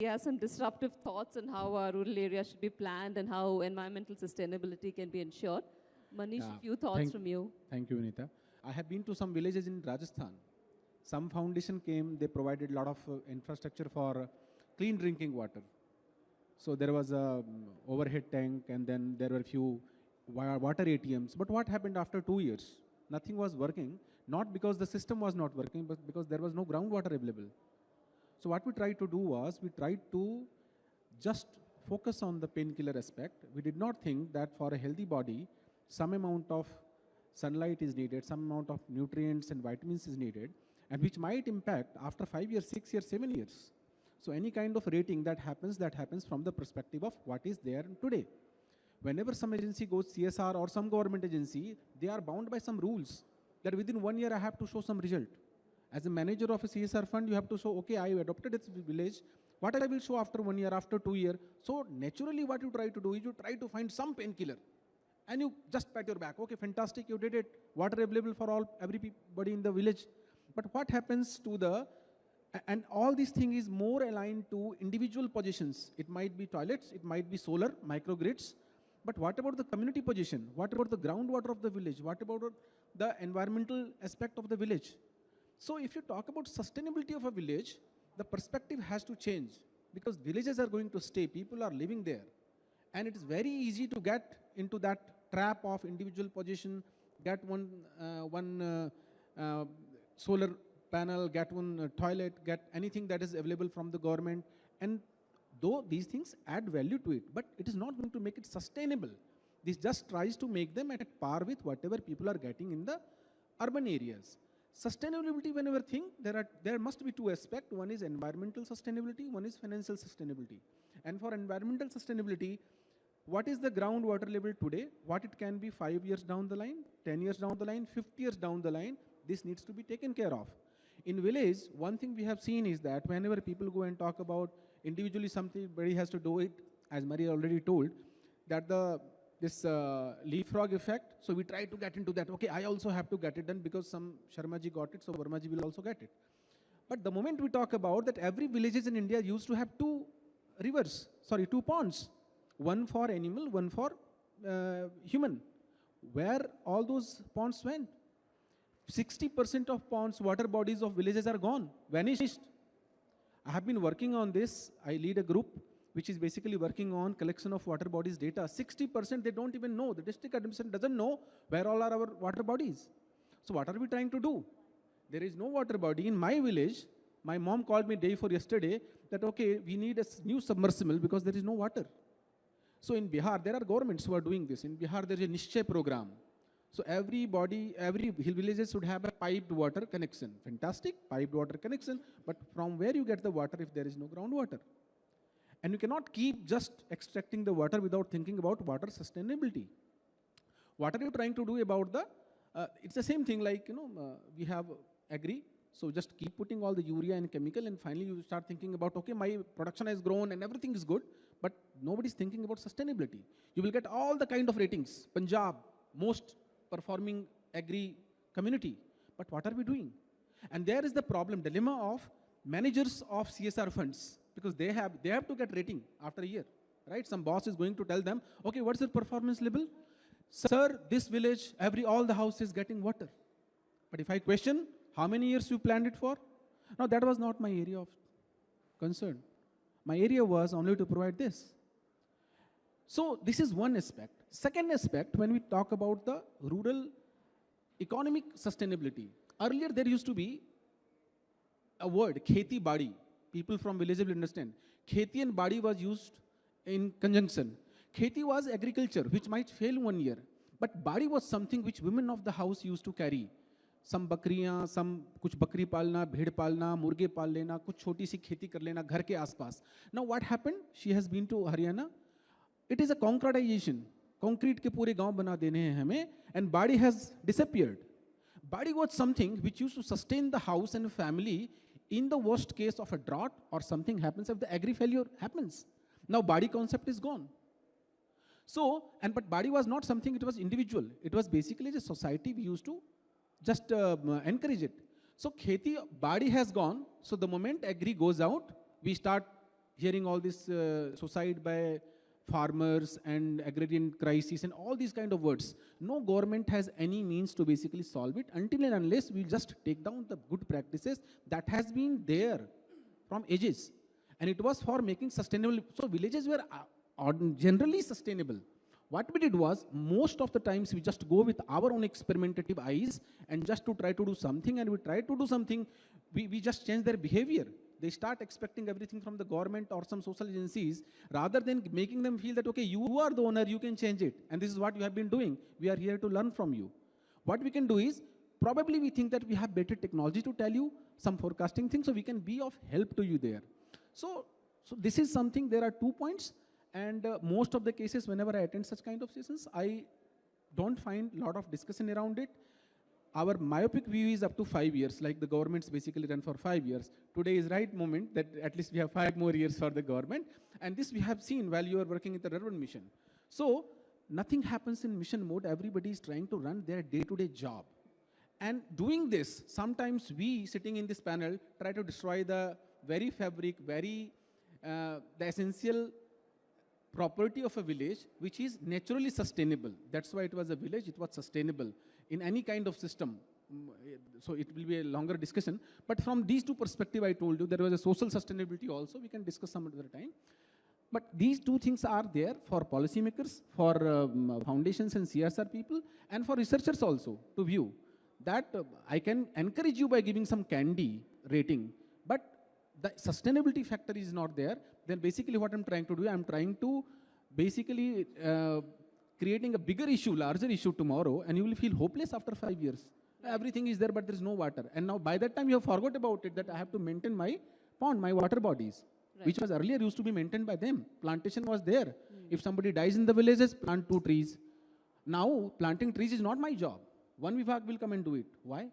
has some disruptive thoughts on how our rural areas should be planned and how environmental sustainability can be ensured. Manish, a few thoughts from you. Thank you, Vineeta. I have been to some villages in Rajasthan. Some foundation came, they provided a lot of infrastructure for clean drinking water. So there was a overhead tank, and then there were few water ATMs. But what happened after 2 years? Nothing was working, not because the system was not working, but because there was no groundwater available. So what we tried to do was, we tried to just focus on the painkiller aspect. We did not think that for a healthy body, some amount of sunlight is needed, some amount of nutrients and vitamins is needed, and which might impact after 5 years, 6 years, 7 years. So any kind of rating that happens from the perspective of what is there today. Whenever some agency goes CSR or some government agency, they are bound by some rules that within 1 year I have to show some result. As a manager of a CSR fund, you have to show, okay, I adopted this village. What I will show after 1 year, after 2 years. So naturally what you try to do is you try to find some painkiller. And you just pat your back. Okay, fantastic, you did it. Water available for everybody in the village. But what happens to the, and all these things is more aligned to individual positions. It might be toilets, it might be solar, microgrids. But what about the community position? What about the groundwater of the village? What about the environmental aspect of the village? So if you talk about sustainability of a village, the perspective has to change, because villages are going to stay, people are living there. And it is very easy to get into that trap of individual position, get one solar panel, get one toilet, get anything that is available from the government. And though these things add value to it, but it is not going to make it sustainable. This just tries to make them at par with whatever people are getting in the urban areas. Sustainability, whenever think, there must be two aspects. One is environmental sustainability, one is financial sustainability. And for environmental sustainability, what is the groundwater level today? What it can be 5 years down the line, 10 years down the line, 50 years down the line, this needs to be taken care of. In village, one thing we have seen is that whenever people go and talk about individually somebody has to do it, as Maria already told, that this leapfrog effect, so we try to get into that. Okay, I also have to get it done because some Sharma ji got it, so Verma ji will also get it. But the moment we talk about that, every villages in India used to have two ponds. One for animal, one for human. Where all those ponds went? 60% of ponds, water bodies of villages are gone, vanished. I have been working on this. I lead a group which is basically working on collection of water bodies data. 60% they don't even know. The district administration doesn't know where all are our water bodies. So what are we trying to do? There is no water body. In my village, my mom called me day before yesterday that, okay, we need a new submersible because there is no water. So in Bihar, there are governments who are doing this. In Bihar, there is a Nishchay program. So every villages should have a piped water connection. Fantastic, piped water connection. But from where you get the water if there is no groundwater? And you cannot keep just extracting the water without thinking about water sustainability. What are you trying to do about the, it's the same thing like, we have agri. So just keep putting all the urea and chemical, and finally you start thinking about, okay, my production has grown and everything is good, but nobody's thinking about sustainability. You will get all the kind of ratings. Punjab, most performing agri community. But what are we doing? And there is the dilemma of managers of CSR funds, because they have to get rating after a year, right? Some boss is going to tell them, okay, what's your performance level? Sir, this village, all the house is getting water. But if I question, how many years you planned it for? No, that was not my area of concern. My area was only to provide this. So this is one aspect. Second aspect, when we talk about the rural economic sustainability, earlier there used to be a word, kheti badi. People from villages will understand. Kheti and badi was used in conjunction. Kheti was agriculture, which might fail 1 year. But badi was something which women of the house used to carry. Some bakriyan, kuch bakri palna, bhed palna, murge pal lena, kuch choti si kheti kar lena, ghar ke aaspas. Now what happened? She has been to Haryana. It is a concretization. Concrete ke pure gaon bana dene hain hame, and badi has disappeared. Badi was something which used to sustain the house and family in the worst case of a drought or something happens, if the agri failure happens. Now badi concept is gone. So, but badi was not something, it was individual. It was basically a society we used to just encourage it. So kheti, badi has gone. So the moment agri goes out, we start hearing all this suicide by farmers and agrarian crisis and all these kind of words. No government has any means to basically solve it until and unless we just take down the good practices that has been there from ages. And it was for making sustainable. So villages were generally sustainable. What we did was, most of the times we just go with our own experimentative eyes and just to try to do something, and we try to do something, we just change their behavior. They start expecting everything from the government or some social agencies, rather than making them feel that, okay, you are the owner, you can change it. And this is what you have been doing. We are here to learn from you. What we can do is, probably we think that we have better technology to tell you some forecasting things, so we can be of help to you there. So this is something, there are 2 points. And most of the cases, whenever I attend such kind of sessions, I don't find a lot of discussion around it. Our myopic view is up to 5 years, like the governments basically run for 5 years. Today is right moment that at least we have 5 more years for the government. And this we have seen while you are working in the Rurban mission. So nothing happens in mission mode. Everybody is trying to run their day-to-day job. And doing this, sometimes we sitting in this panel try to destroy the very fabric, the essential property of a village, which is naturally sustainable. That's why it was a village, it was sustainable in any kind of system. So it will be a longer discussion. But from these 2 perspectives, I told you, there was a social sustainability also. We can discuss some other time. But these 2 things are there for policymakers, for foundations and CSR people, and for researchers also to view. That I can encourage you by giving some candy rating, but the sustainability factor is not there. Then basically what I'm trying to do, I'm trying to basically creating a bigger issue, larger issue tomorrow, and you will feel hopeless after 5 years. Everything is there, but there is no water. And now by that time you have forgot about it, that I have to maintain my pond, my water bodies, which was earlier used to be maintained by them. Plantation was there. If somebody dies in the villages, plant 2 trees. Now planting trees is not my job. One Vibhag will come and do it. Why?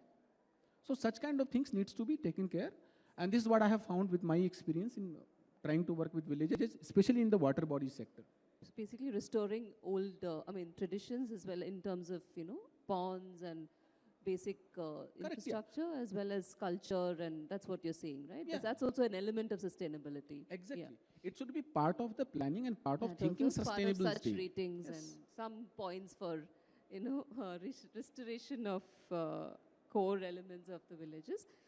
So such kind of things needs to be taken care. And this is what I have found with my experience in trying to work with villages, especially in the water body sector. It's basically restoring old, traditions as well in terms of, ponds and basic infrastructure, as well as culture, and that's what you're saying, right? Yeah. That's also an element of sustainability. Exactly. Yeah. It should be part of the planning and part of thinking sustainability. Part of such ratings and some points for, restoration of core elements of the villages.